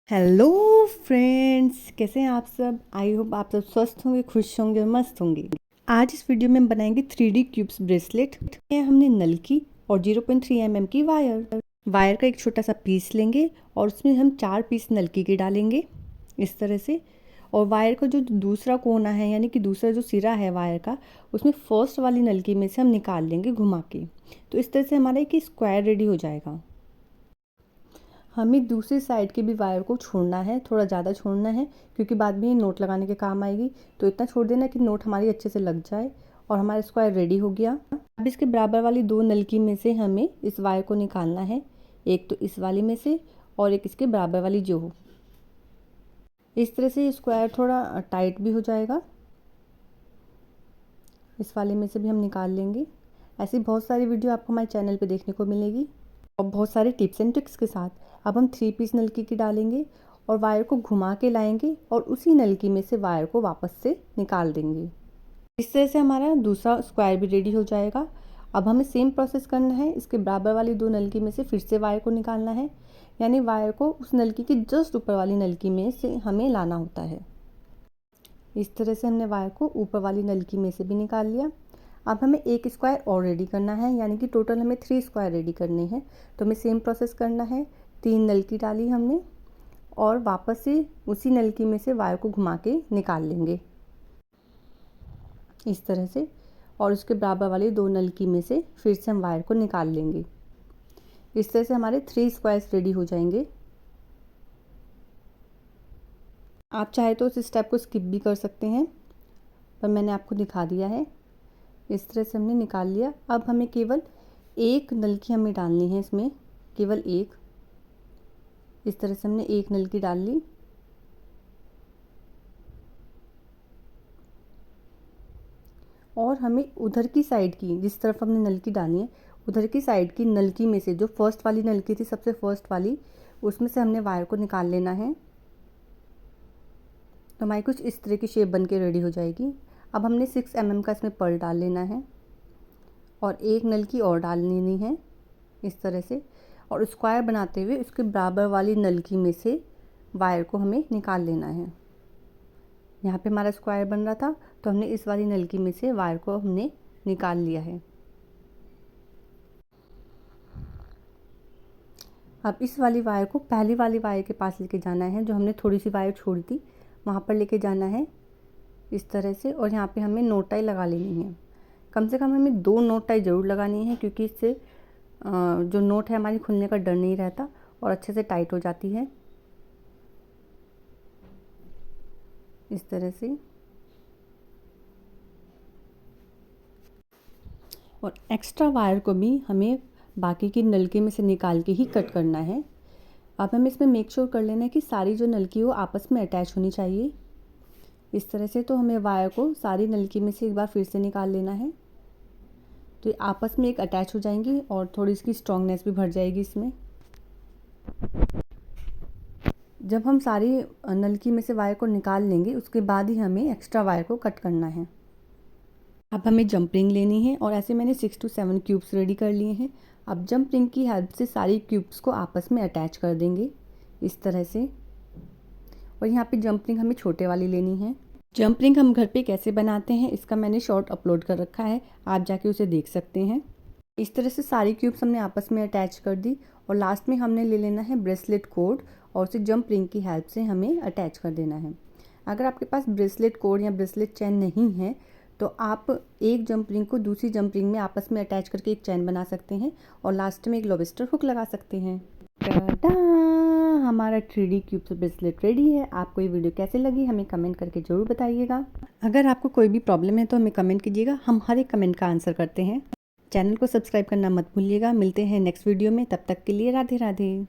Hello friends, कैसे हैं आप सब। आई होप आप सब स्वस्थ होंगे, खुश होंगे और मस्त होंगे। आज इस वीडियो में हम बनाएंगे 3D क्यूब्स ब्रेसलेट। हमने नल की और 0.3 mm की वायर का एक छोटा सा पीस लेंगे और उसमें हम 4 पीस नलकी के डालेंगे इस तरह से। और वायर का जो दूसरा कोना है यानी कि दूसरा जो सिरा है वायर का, उसमें फर्स्ट वाली नलकी में से हम निकाल लेंगे घुमा के। तो इस तरह से हमारा एक स्क्वायर रेडी हो जाएगा। हमें दूसरी साइड के भी वायर को छोड़ना है, थोड़ा ज़्यादा छोड़ना है क्योंकि बाद में ये नोट लगाने के काम आएगी। तो इतना छोड़ देना कि नोट हमारी अच्छे से लग जाए और हमारा स्क्वायर रेडी हो गया। अब इसके बराबर वाली 2 नलकी में से हमें इस वायर को निकालना है, एक तो इस वाली में से और एक इसके बराबर वाली जो हो। इस तरह से स्क्वायर थोड़ा टाइट भी हो जाएगा। इस वाले में से भी हम निकाल लेंगे। ऐसी बहुत सारी वीडियो आपको हमारे चैनल पे देखने को मिलेगी और बहुत सारे टिप्स एंड ट्रिक्स के साथ। अब हम 3 पीस नलकी की डालेंगे और वायर को घुमा के लाएंगे और उसी नलकी में से वायर को वापस से निकाल देंगे। इस तरह से हमारा दूसरा स्क्वायर भी रेडी हो जाएगा। अब हमें सेम प्रोसेस करना है, इसके बराबर वाली 2 नलकी में से फिर से वायर को निकालना है, यानी वायर को उस नलकी की जस्ट ऊपर वाली नलकी में से हमें लाना होता है। इस तरह से हमने वायर को ऊपर वाली नलकी में से भी निकाल लिया। अब हमें एक स्क्वायर और रेडी करना है, यानी कि टोटल हमें 3 स्क्वायर रेडी करने हैं। तो हमें सेम प्रोसेस करना है। 3 नलकी डाली हमने और वापस से उसी नलकी में से वायर को घुमा के निकाल लेंगे इस तरह से। और उसके बराबर वाली 2 नलकी में से फिर से हम वायर को निकाल लेंगे। इस तरह से हमारे 3 स्क्वायर्स रेडी हो जाएंगे। आप चाहे तो इस स्टेप को स्किप भी कर सकते हैं, पर मैंने आपको दिखा दिया है। इस तरह से हमने निकाल लिया। अब हमें केवल एक नलकी हमें डालनी है इसमें, केवल एक। इस तरह से हमने एक नलकी डाल ली। और हमें उधर की साइड की, जिस तरफ हमने नलकी डाली है, उधर की साइड की नलकी में से जो फर्स्ट वाली नलकी थी, सबसे फर्स्ट वाली, उसमें से हमने वायर को निकाल लेना है। तो हमारी कुछ इस तरह की शेप बन के रेडी हो जाएगी। अब हमने 6 mm का इसमें पर्ल डाल लेना है और एक नलकी और डाल लेनी है इस तरह से। और स्क्वायर बनाते हुए उसके बराबर वाली नलकी में से वायर को हमें निकाल लेना है। यहाँ पे हमारा स्क्वायर बन रहा था, तो हमने इस वाली नलकी में से वायर को हमने निकाल लिया है। अब इस वाली वायर को पहली वाली वायर के पास लेके जाना है, जो हमने थोड़ी सी वायर छोड़ी थी, वहाँ पर लेके जाना है इस तरह से। और यहाँ पे हमें नोट टाई लगा लेनी है। कम से कम हमें 2 नोट टाई ज़रूर लगानी है, क्योंकि इससे जो नोट है हमारी खुलने का डर नहीं रहता और अच्छे से टाइट हो जाती है इस तरह से। और एक्स्ट्रा वायर को भी हमें बाकी की नलकी में से निकाल के ही कट करना है। अब हमें इसमें मेक श्योर कर लेना है कि सारी जो नलकी हो आपस में अटैच होनी चाहिए इस तरह से। तो हमें वायर को सारी नलकी में से एक बार फिर से निकाल लेना है, तो ये आपस में एक अटैच हो जाएंगी और थोड़ी इसकी स्ट्रॉन्गनेस भी बढ़ जाएगी इसमें। जब हम सारी नलकी में से वायर को निकाल लेंगे, उसके बाद ही हमें एक्स्ट्रा वायर को कट करना है। अब हमें जंप रिंग लेनी है और ऐसे मैंने 6 to 7 क्यूब्स रेडी कर लिए हैं। अब जंप रिंग की हेल्प से सारी क्यूब्स को आपस में अटैच कर देंगे इस तरह से। और यहाँ पे जंप रिंग हमें छोटे वाली लेनी है। जंप रिंग हम घर पे कैसे बनाते हैं इसका मैंने शॉर्ट अपलोड कर रखा है, आप जाके उसे देख सकते हैं। इस तरह से सारी क्यूब्स हमने आपस में अटैच कर दी और लास्ट में हमने ले लेना है ब्रेसलेट कोड और उसे जंप रिंग की हेल्प से हमें अटैच कर देना है। अगर आपके पास ब्रेसलेट कोड या ब्रेसलेट चेन नहीं है, तो आप एक जंप रिंग को दूसरी जंप रिंग में आपस में अटैच करके एक चैन बना सकते हैं और लास्ट में एक लॉबस्टर हुक लगा सकते हैं। टाटा, हमारा 3D क्यूब्स ब्रेसलेट रेडी है। आपको ये वीडियो कैसे लगी हमें कमेंट करके ज़रूर बताइएगा। अगर आपको कोई भी प्रॉब्लम है तो हमें कमेंट कीजिएगा, हम हर एक कमेंट का आंसर करते हैं। चैनल को सब्सक्राइब करना मत भूलिएगा। मिलते हैं नेक्स्ट वीडियो में, तब तक के लिए राधे राधे।